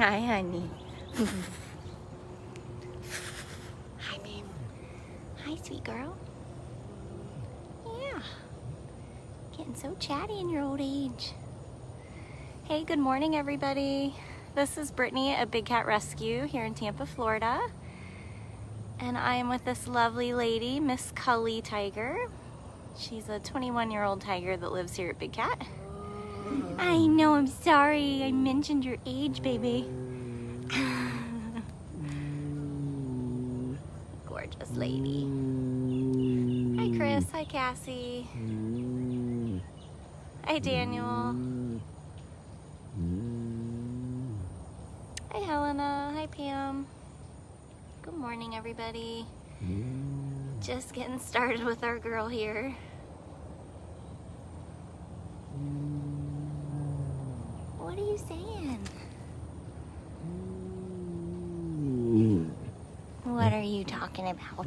Hi, honey. Hi, babe. Hi, sweet girl. Yeah. Getting so chatty in your old age. Hey, good morning, everybody. This is Brittany at Big Cat Rescue here in Tampa, Florida. And I am with this lovely lady, Miss Cully Tiger. She's a 21-year-old tiger that lives here at Big Cat. I know, I'm sorry. I mentioned your age, baby. Gorgeous lady. Hi, Chris. Hi, Cassie. Hi, Daniel. Hi, Helena. Hi, Pam. Good morning, everybody. Just getting started with our girl here. What are you saying? What are you talking about?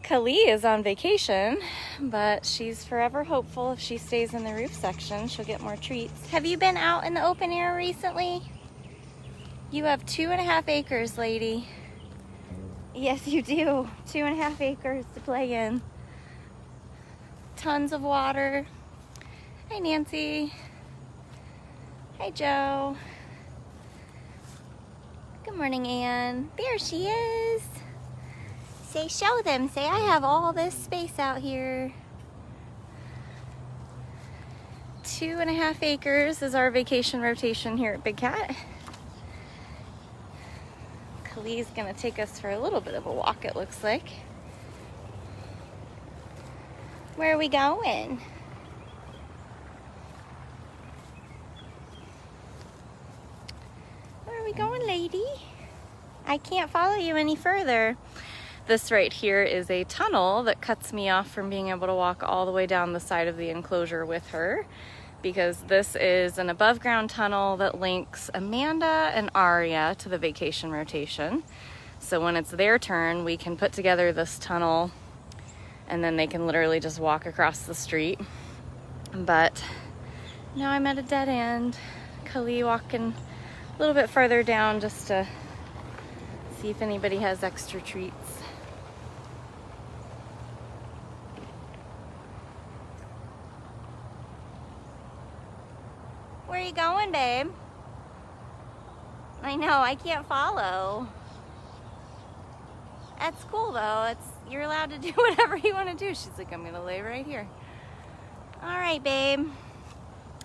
Kali is on vacation, but she's forever hopeful if she stays in the roof section, she'll get more treats. Have you been out in the open air recently? You have 2.5 acres, lady. Yes, you do. 2.5 acres to play in. Tons of water. Hi, Nancy. Hi, Joe. Good morning, Anne. There she is. Say, show them. Say, I have all this space out here. 2.5 acres is our vacation rotation here at Big Cat. Kali's gonna take us for a little bit of a walk, it looks like. Where are we going? Where are we going, lady? I can't follow you any further. This right here is a tunnel that cuts me off from being able to walk all the way down the side of the enclosure with her, because this is an above ground tunnel that links Amanda and Aria to the vacation rotation. So when it's their turn, we can put together this tunnel and then they can literally just walk across the street. But now I'm at a dead end. Kali walking a little bit further down just to see if anybody has extra treats. Where are you going, babe? I know, I can't follow. That's cool though. You're allowed to do whatever you want to do. She's like, I'm gonna lay right here. All right, babe.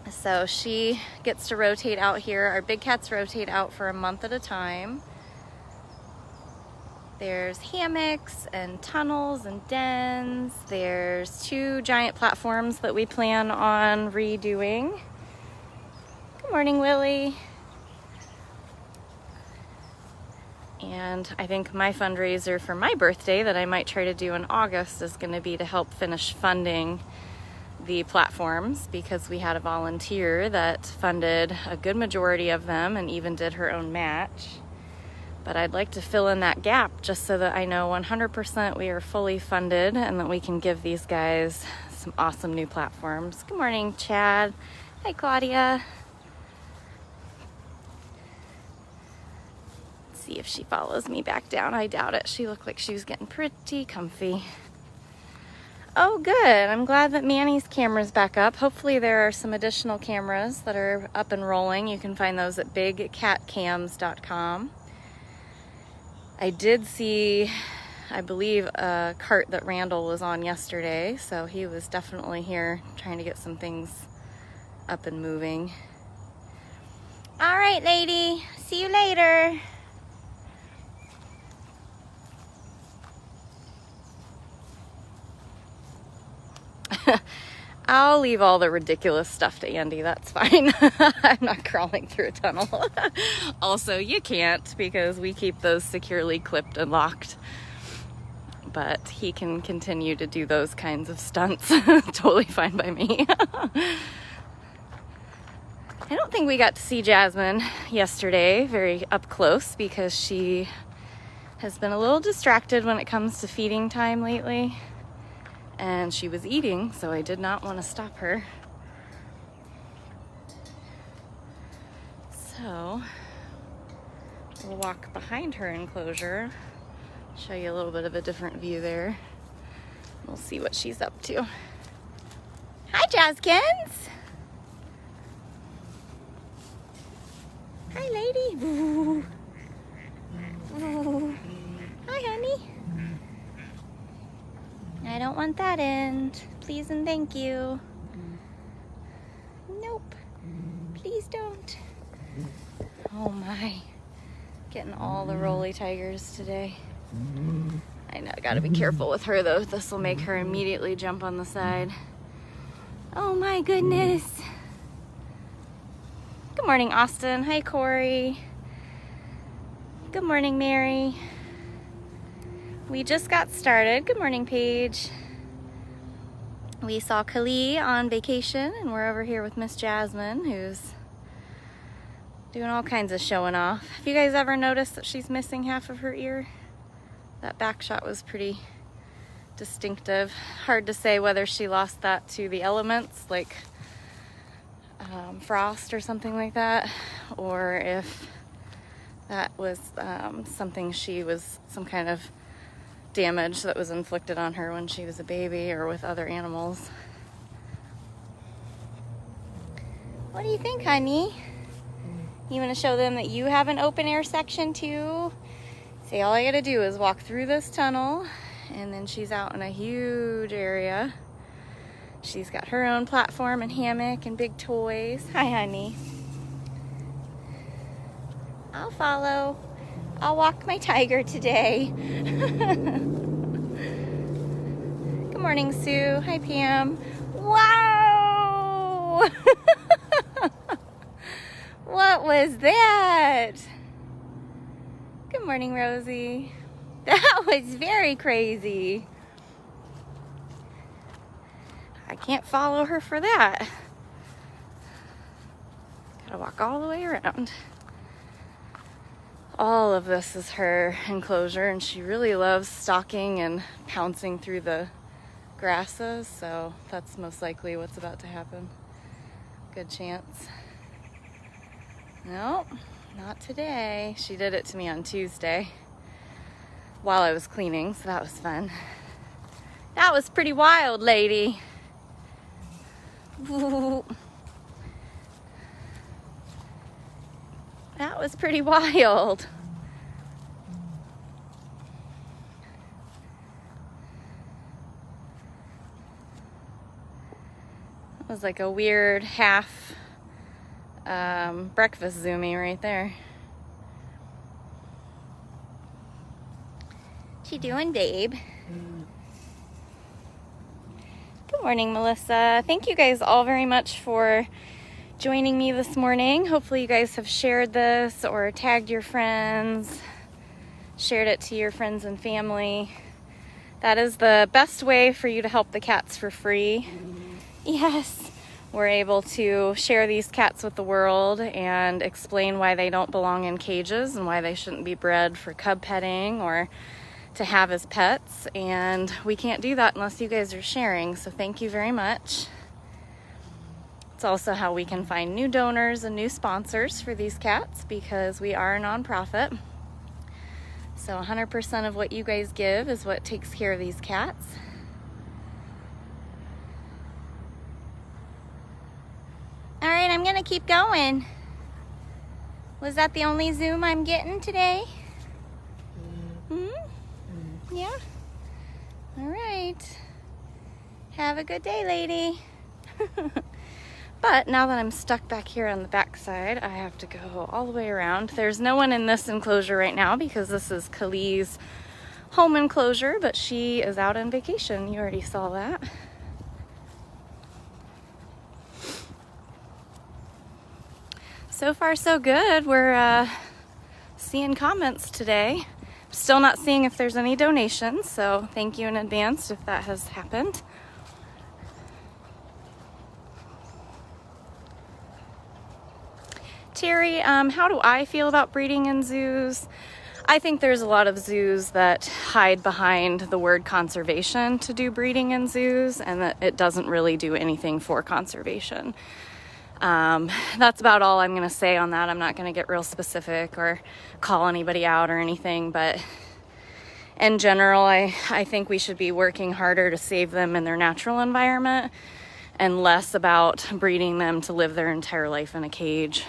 So she gets to rotate out here. Our big cats rotate out for a month at a time. There's hammocks and tunnels and dens. There's 2 giant platforms that we plan on redoing. Good morning, Willie. And I think my fundraiser for my birthday that I might try to do in August is going to be to help finish funding the platforms, because we had a volunteer that funded a good majority of them and even did her own match. But I'd like to fill in that gap just so that I know 100% we are fully funded and that we can give these guys some awesome new platforms. Good morning, Chad. Hi, Claudia. See if she follows me back down. I doubt it. She looked like she was getting pretty comfy. Oh, good. I'm glad that Manny's camera's back up. Hopefully there are some additional cameras that are up and rolling. You can find those at bigcatcams.com. I did see, I believe, a cart that Randall was on yesterday, so he was definitely here trying to get some things up and moving. All right, lady. See you later. I'll leave all the ridiculous stuff to Andy, that's fine. I'm not crawling through a tunnel. Also, you can't, because we keep those securely clipped and locked. But he can continue to do those kinds of stunts. Totally fine by me. I don't think we got to see Jasmine yesterday very up close, because she has been a little distracted when it comes to feeding time lately. And she was eating, so I did not want to stop her. So we'll walk behind her enclosure, show you a little bit of a different view there. We'll see what she's up to. Hi, Jaskins. Hi, lady. Ooh. Ooh. Hi, honey. I don't want that end. Please and thank you. Nope. Please don't. Oh my. Getting all the roly tigers today. I know, gotta be careful with her though. This will make her immediately jump on the side. Oh my goodness. Good morning, Austin. Hi, Corey. Good morning, Mary. We just got started. Good morning, Paige. We saw Kali on vacation, and we're over here with Miss Jasmine, who's doing all kinds of showing off. Have you guys ever noticed that she's missing half of her ear? That back shot was pretty distinctive. Hard to say whether she lost that to the elements, like frost or something like that, or if that was some kind of damage that was inflicted on her when she was a baby or with other animals. What do you think, honey? You want to show them that you have an open air section too? See, all I gotta do is walk through this tunnel, and then she's out in a huge area. She's got her own platform and hammock and big toys. Hi, honey. I'll follow. I'll walk my tiger today. Good morning, Sue. Hi, Pam. Wow! What was that? Good morning, Rosie. That was very crazy. I can't follow her for that. Gotta walk all the way around. All of this is her enclosure, and she really loves stalking and pouncing through the grasses, so that's most likely what's about to happen. Good chance. Nope, not today. She did it to me on Tuesday while I was cleaning, so that was fun. That was pretty wild, lady. Ooh. That was pretty wild. It was like a weird half breakfast zoomie right there. What you doing, babe? Good morning, Melissa. Thank you guys all very much for joining me this morning. Hopefully you guys have shared this or tagged your friends, shared it to your friends and family. That is the best way for you to help the cats for free. Yes, we're able to share these cats with the world and explain why they don't belong in cages and why they shouldn't be bred for cub petting or to have as pets. And we can't do that unless you guys are sharing, so thank you very much. It's also how we can find new donors and new sponsors for these cats, because we are a nonprofit. So 100% of what you guys give is what takes care of these cats. All right, I'm gonna keep going. Was that the only Zoom I'm getting today? Yeah? All right. Have a good day, lady. But now that I'm stuck back here on the back side, I have to go all the way around. There's no one in this enclosure right now because this is Kali's home enclosure, but she is out on vacation. You already saw that. So far, so good. We're seeing comments today. Still not seeing if there's any donations, so thank you in advance if that has happened. Terry, how do I feel about breeding in zoos? I think there's a lot of zoos that hide behind the word conservation to do breeding in zoos, and that it doesn't really do anything for conservation. That's about all I'm going to say on that. I'm not going to get real specific or call anybody out or anything, but in general, I think we should be working harder to save them in their natural environment and less about breeding them to live their entire life in a cage.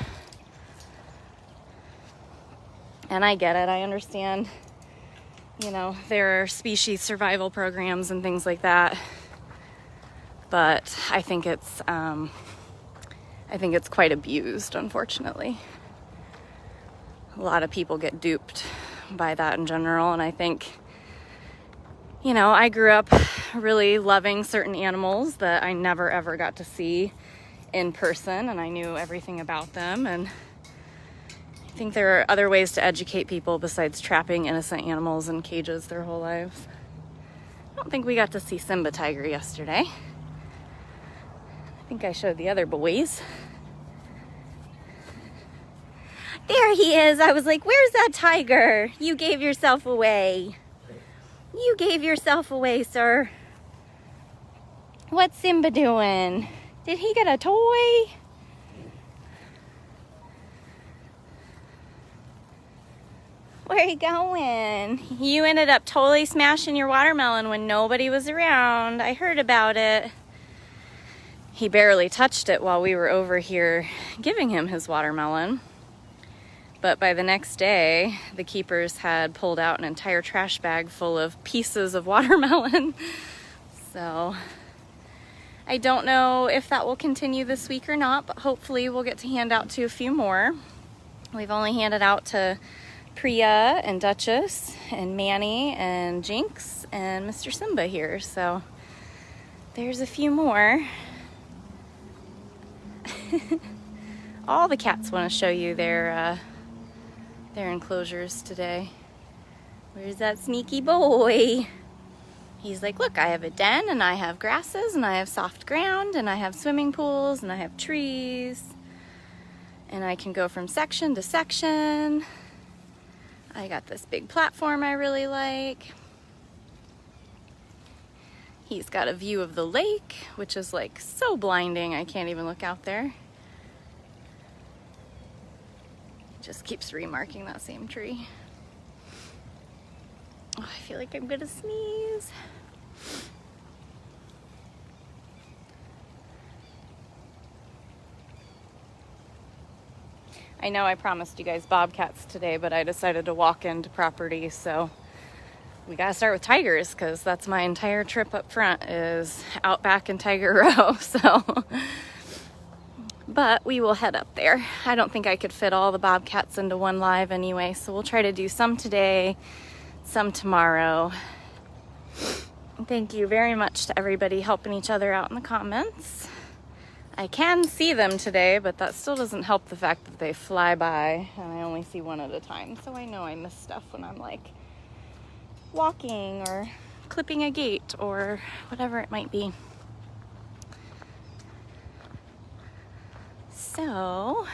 And I get it. I understand, you know, there are species survival programs and things like that. But I think it's quite abused, unfortunately. A lot of people get duped by that in general, and I think, you know, I grew up really loving certain animals that I never ever got to see in person, and I knew everything about them, and I think there are other ways to educate people besides trapping innocent animals in cages their whole lives. I don't think we got to see Simba tiger yesterday. I think I showed the other boys. There he is. I was like, where's that tiger? You gave yourself away. You gave yourself away, sir. What's Simba doing? Did he get a toy? Where are you going? You ended up totally smashing your watermelon when nobody was around. I heard about it. He barely touched it while we were over here giving him his watermelon. But by the next day, the keepers had pulled out an entire trash bag full of pieces of watermelon. So I don't know if that will continue this week or not, but hopefully we'll get to hand out to a few more. We've only handed out to Priya and Duchess and Manny and Jinx and Mr. Simba here. So there's a few more. All the cats want to show you their enclosures today. Where's that sneaky boy? He's like, look, I have a den and I have grasses and I have soft ground and I have swimming pools and I have trees and I can go from section to section. I got this big platform I really like. He's got a view of the lake, which is like so blinding I can't even look out there. Just keeps remarking that same tree. Oh, I feel like I'm gonna sneeze. I know I promised you guys bobcats today, but I decided to walk into property, so we gotta start with tigers because that's my entire trip up front is Outback and Tiger Row. So but we will head up there. I don't think I could fit all the bobcats into one live anyway, so we'll try to do some today, some tomorrow. Thank you very much to everybody helping each other out in the comments. I can see them today, but that still doesn't help the fact that they fly by and I only see one at a time. So I know I miss stuff when I'm like walking or clipping a gate or whatever it might be. So,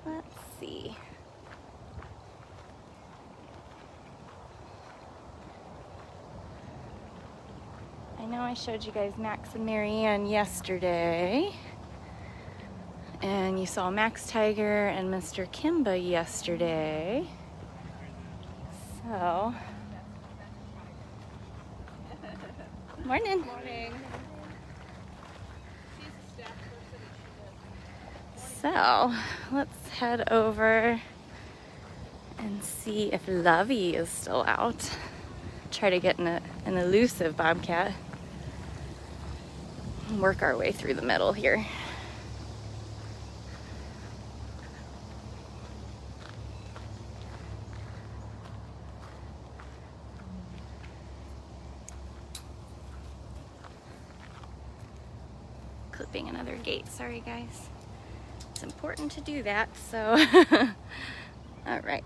let's see. I know I showed you guys Max and Marianne yesterday. And you saw Max Tiger and Mr. Kimba yesterday. So, morning. Morning. So, let's head over and see if Lovey is still out. Try to get an elusive bobcat. And work our way through the middle here. Clipping another gate, sorry guys. It's important to do that, so all right.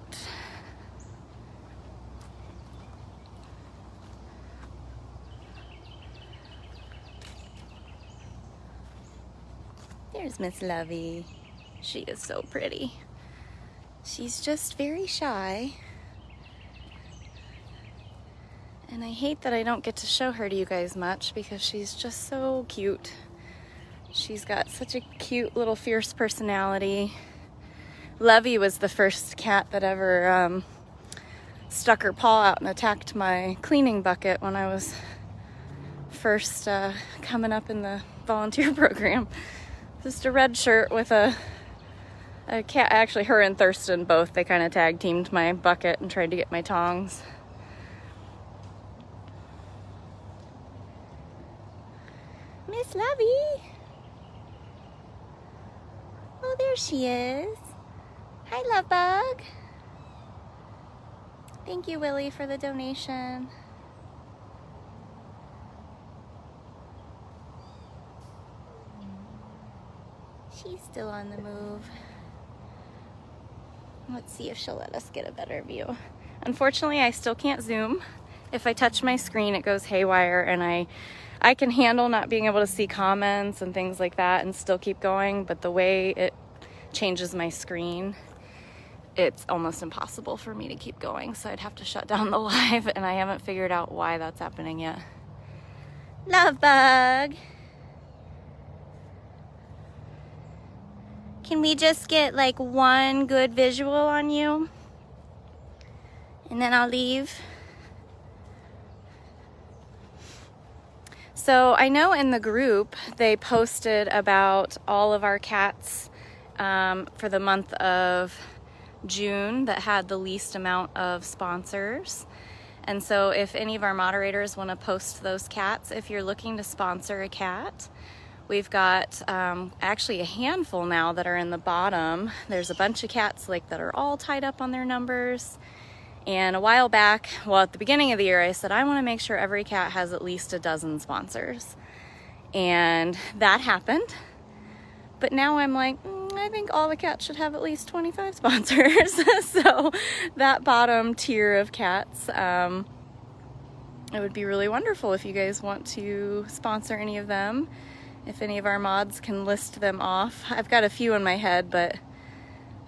There's Miss Lovey. She is so pretty. She's just very shy. And I hate that I don't get to show her to you guys much because she's just so cute. She's got such a cute little fierce personality. Lovey was the first cat that ever stuck her paw out and attacked my cleaning bucket when I was first coming up in the volunteer program. Just a red shirt with a cat. Actually, her and Thurston both, they kind of tag teamed my bucket and tried to get my tongs. Miss Lovey. Oh, there she is. Hi, Love Bug. Thank you, Willie, for the donation. She's still on the move. Let's see if she'll let us get a better view. Unfortunately, I still can't zoom. If I touch my screen, it goes haywire, and I can handle not being able to see comments and things like that and still keep going, but the way it changes my screen, it's almost impossible for me to keep going, so I'd have to shut down the live, and I haven't figured out why that's happening yet. Love Bug. Can we just get like one good visual on you? And then I'll leave. So I know in the group they posted about all of our cats for the month of June that had the least amount of sponsors. And so if any of our moderators want to post those cats, if you're looking to sponsor a cat, we've got actually a handful now that are in the bottom. There's a bunch of cats like that are all tied up on their numbers. And a while back, well, at the beginning of the year, I said, I want to make sure every cat has at least a dozen sponsors. And that happened. But now I'm like, I think all the cats should have at least 25 sponsors. So that bottom tier of cats, it would be really wonderful if you guys want to sponsor any of them. If any of our mods can list them off. I've got a few in my head, but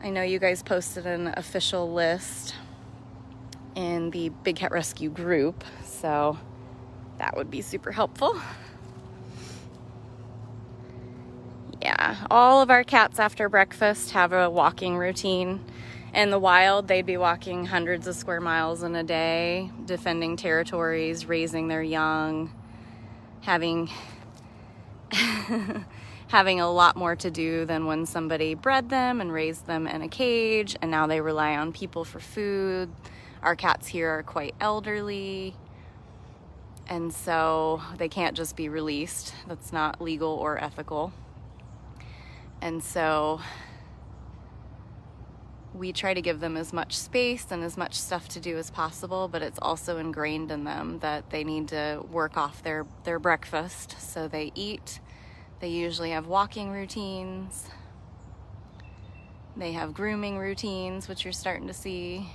I know you guys posted an official list in the Big Cat Rescue group, so that would be super helpful. Yeah, all of our cats after breakfast have a walking routine. In the wild, they'd be walking hundreds of square miles in a day, defending territories, raising their young, having a lot more to do than when somebody bred them and raised them in a cage, and now they rely on people for food. Our cats here are quite elderly, and so they can't just be released. That's not legal or ethical. And so we try to give them as much space and as much stuff to do as possible, but it's also ingrained in them that they need to work off their breakfast. So they eat. They usually have walking routines. They have grooming routines, which you're starting to see.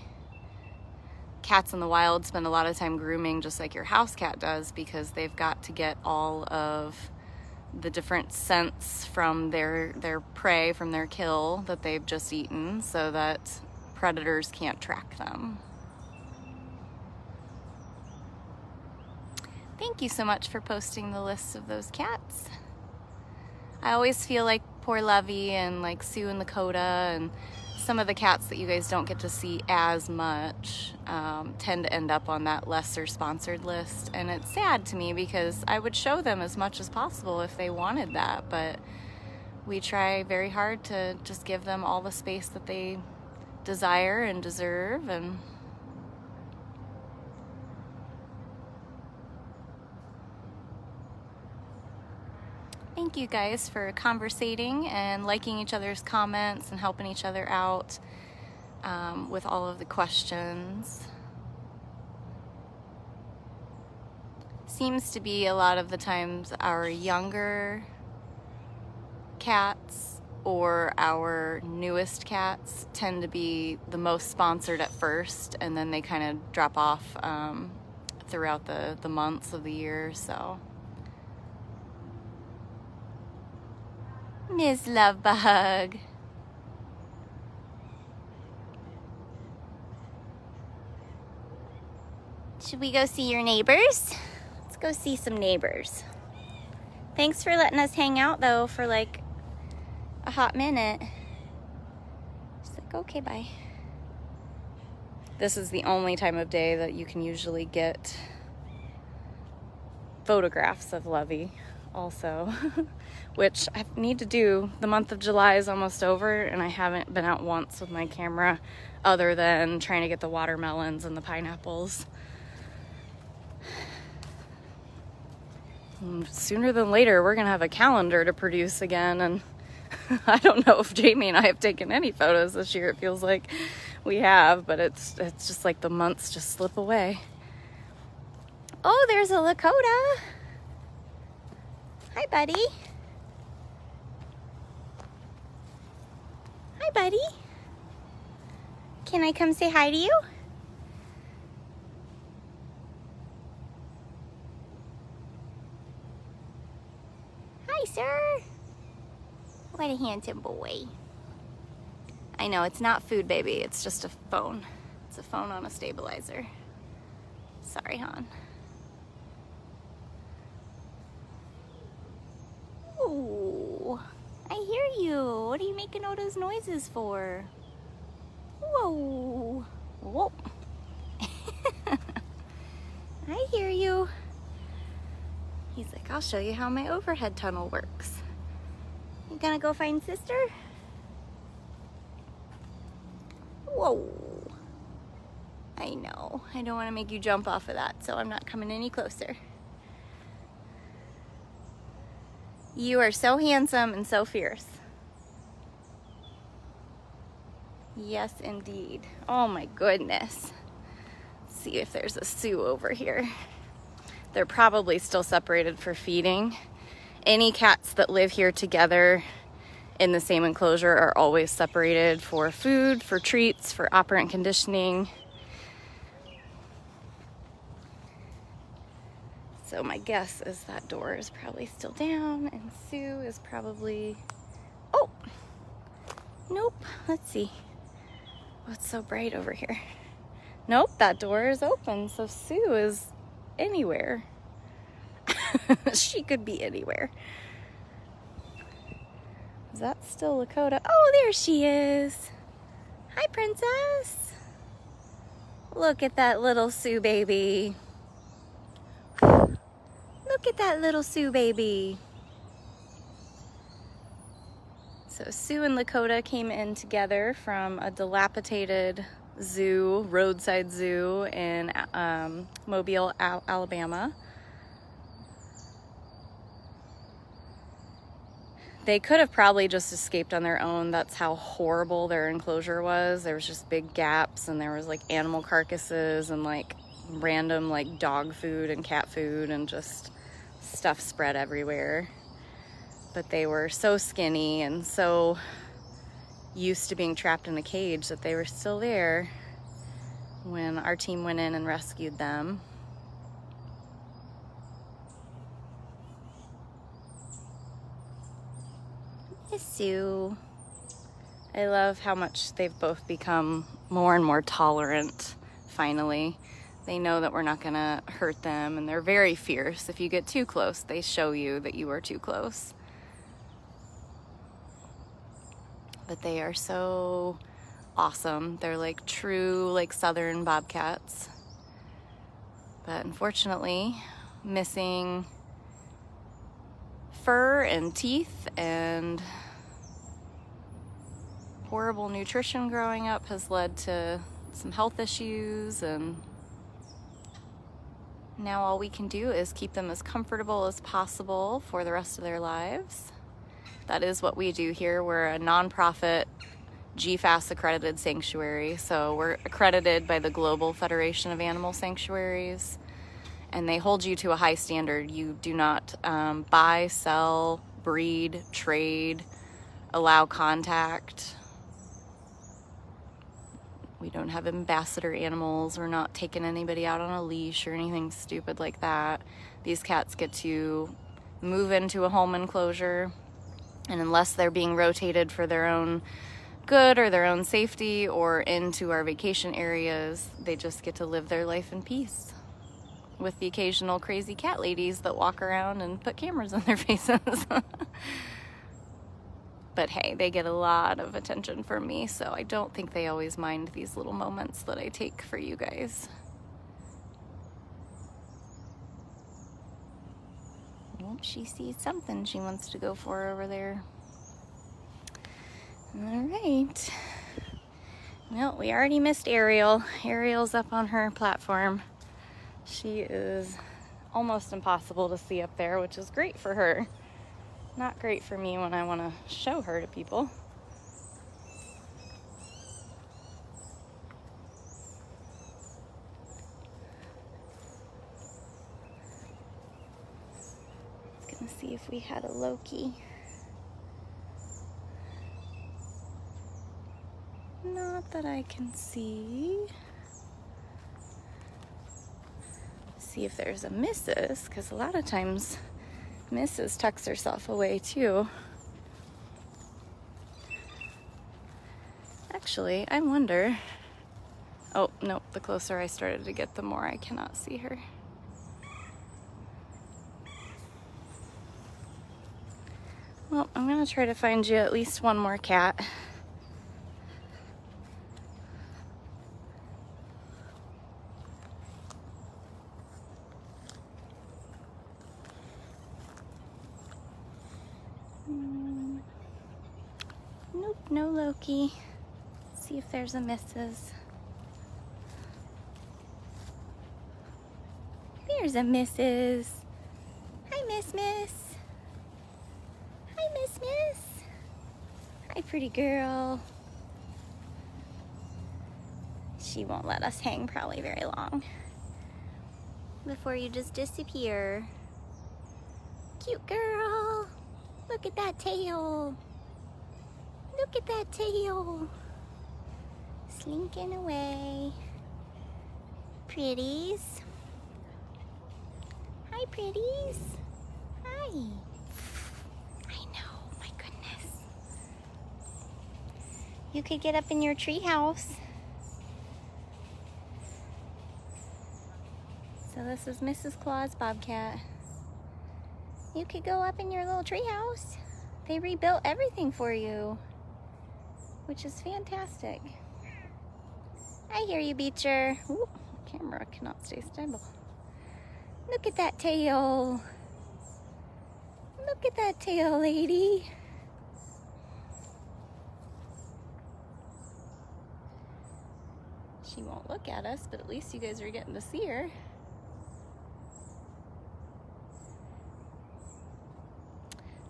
Cats in the wild spend a lot of time grooming just like your house cat does, because they've got to get all of the different scents from their prey, from their kill that they've just eaten, so that predators can't track them. Thank you so much for posting the lists of those cats. I always feel like poor Lovey and like Sioux and Lakota and some of the cats that you guys don't get to see as much tend to end up on that lesser sponsored list. And it's sad to me because I would show them as much as possible if they wanted that, but we try very hard to just give them all the space that they desire and deserve. And thank you guys for conversating and liking each other's comments and helping each other out with all of the questions. Seems to be a lot of the times our younger cats or our newest cats tend to be the most sponsored at first, and then they kind of drop off throughout the months of the year. So Miss Lovebug. Should we go see your neighbors? Let's go see some neighbors. Thanks for letting us hang out though for like a hot minute. She's like, okay, bye. This is the only time of day that you can usually get photographs of Lovey also, which I need to do. The month of July is almost over and I haven't been out once with my camera other than trying to get the watermelons and the pineapples. And sooner than later, we're gonna have a calendar to produce again, and I don't know if Jamie and I have taken any photos this year. It feels like we have, but it's just like the months just slip away. Oh, there's a Lakota. Hi, buddy. Hi, buddy. Can I come say hi to you? Hi, sir. What a handsome boy. I know, it's not food, baby. It's just a phone. It's a phone on a stabilizer. Sorry, hon. Ooh, I hear you. What are you making all those noises for? Whoa. Whoa. I hear you. He's like, I'll show you how my overhead tunnel works. You gonna go find sister? Whoa. I know. I don't want to make you jump off of that, so I'm not coming any closer. You are so handsome and so fierce. Yes, indeed. Oh my goodness. Let's see if there's a Sioux over here. They're probably still separated for feeding. Any cats that live here together in the same enclosure are always separated for food, for treats, for operant conditioning. So my guess is that door is probably still down and Sue is probably, oh, nope, let's see. What's so bright over here? Nope, that door is open, so Sue is anywhere. She could be anywhere. Is that still Lakota? Oh, there she is. Hi, princess. Look at that little Sioux baby. Look at that little Sioux baby. So Sue and Lakota came in together from a dilapidated zoo, roadside zoo in Mobile, Alabama. They could have probably just escaped on their own. That's how horrible their enclosure was. There was just big gaps and there was like animal carcasses and like random like dog food and cat food and just stuff spread everywhere. But they were so skinny and so used to being trapped in a cage that they were still there when our team went in and rescued them. Sue. I love how much they've both become more and more tolerant, finally. They know that we're not gonna hurt them, and they're very fierce. If you get too close, they show you that you are too close. But they are so awesome. They're like true, like southern bobcats. But unfortunately, missing fur and teeth and horrible nutrition growing up has led to some health issues, and now all we can do is keep them as comfortable as possible for the rest of their lives. That is what we do here. We're a nonprofit GFAS accredited sanctuary, so we're accredited by the Global Federation of Animal Sanctuaries, and they hold you to a high standard. You do not buy, sell, breed, trade, allow contact. We don't have ambassador animals. We're not taking anybody out on a leash or anything stupid like that. These cats get to move into a home enclosure, and unless they're being rotated for their own good or their own safety or into our vacation areas, they just get to live their life in peace. with the occasional crazy cat ladies that walk around and put cameras on their faces. But hey, they get a lot of attention from me, so I don't think they always mind these little moments that I take for you guys. Oh, she sees something she wants to go for over there. All right. Well, we already missed Ariel. Ariel's up on her platform. She is almost impossible to see up there, which is great for her. Not great for me when I want to show her to people. I was gonna see if we had a Loki. Not that I can see. See if there's a Mrs., because a lot of times Mrs. tucks herself away too. Actually, I wonder. Oh, no, the closer I started to get, the more I cannot see her. Well, I'm gonna try to find you at least one more cat. Nope, no Loki. Let's see if there's a Mrs. There's a Mrs. Hi, Miss. Hi, Miss. Hi, pretty girl. She won't let us hang probably very long before you just disappear. Cute girl. Look at that tail. Look at that tail. Slinking away. Pretties. Hi, pretties. Hi. I know, my goodness. You could get up in your tree house. So this is Mrs. Claus Bobcat. You could go up in your little tree house. They rebuilt everything for you, which is fantastic. I hear you, Beecher. Ooh, camera cannot stay stable. Look at that tail. Look at that tail, lady. She won't look at us, but at least you guys are getting to see her.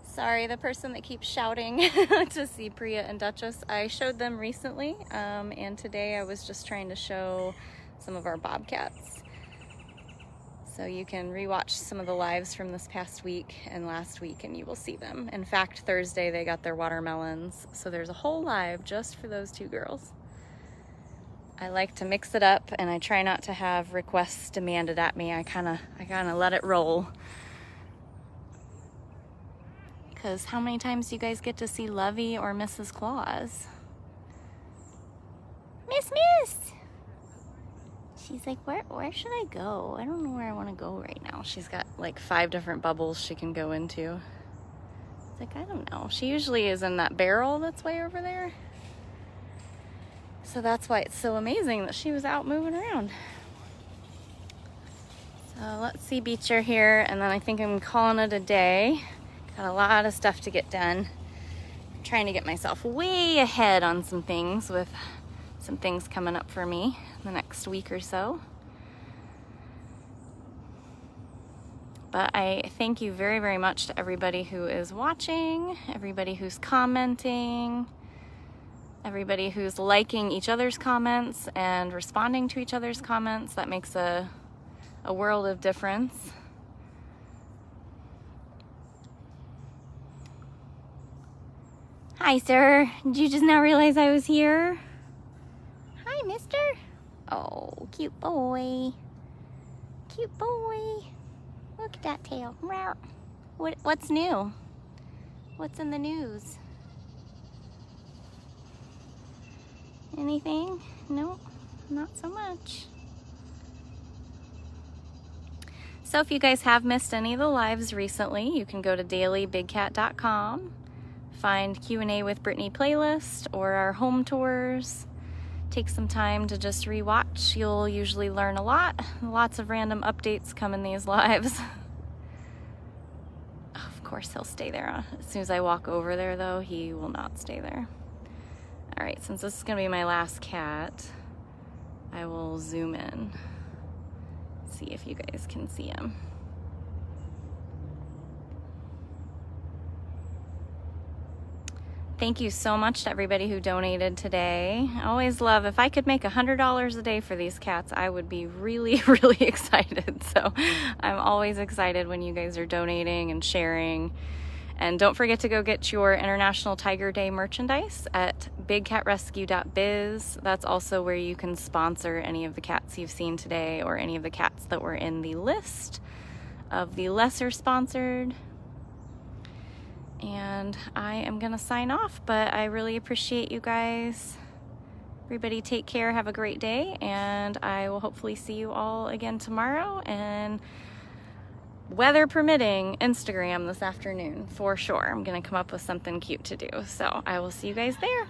Sorry, the person that keeps shouting to see Priya and Duchess. I showed them recently, and today I was just trying to show some of our Bobcats. So you can rewatch some of the lives from this past week and last week and you will see them. In fact, Thursday they got their watermelons, so there's a whole live just for those two girls. I like to mix it up and I try not to have requests demanded at me. I kind of let it roll. Because how many times do you guys get to see Lovey or Mrs. Claus? Miss! She's like, where should I go? I don't know where I want to go right now. She's got like 5 different bubbles she can go into. It's like, I don't know. She usually is in that barrel that's way over there. So that's why it's so amazing that she was out moving around. So let's see Beecher here, and then I think I'm calling it a day. Got a lot of stuff to get done. I'm trying to get myself way ahead on some things with some things coming up for me the next week or so. But I thank you very, very much to everybody who is watching, everybody who's commenting, everybody who's liking each other's comments and responding to each other's comments. That makes a world of difference. Hi, sir. Did you just now realize I was here? Hi, mister. Oh, cute boy. Cute boy. Look at that tail. What's new? What's in the news? Anything? No, not so much. So if you guys have missed any of the lives recently, you can go to dailybigcat.com, find Q&A with Brittany playlist or our home tours. Take some time to just rewatch. You'll usually learn a lot. Lots of random updates come in these lives. Of course he'll stay there. As soon as I walk over there though, he will not stay there. All right, since this is gonna be my last cat, I will zoom in. See if you guys can see him. Thank you so much to everybody who donated today. I always love, if I could make $100 a day for these cats, I would be really, really excited. So I'm always excited when you guys are donating and sharing. And don't forget to go get your International Tiger Day merchandise at bigcatrescue.biz. That's also where you can sponsor any of the cats you've seen today or any of the cats that were in the list of the lesser sponsored. And I am gonna sign off, but I really appreciate you guys. Everybody take care, have a great day, and I will hopefully see you all again tomorrow, and weather permitting, Instagram this afternoon for sure. I'm gonna come up with something cute to do. So I will see you guys there.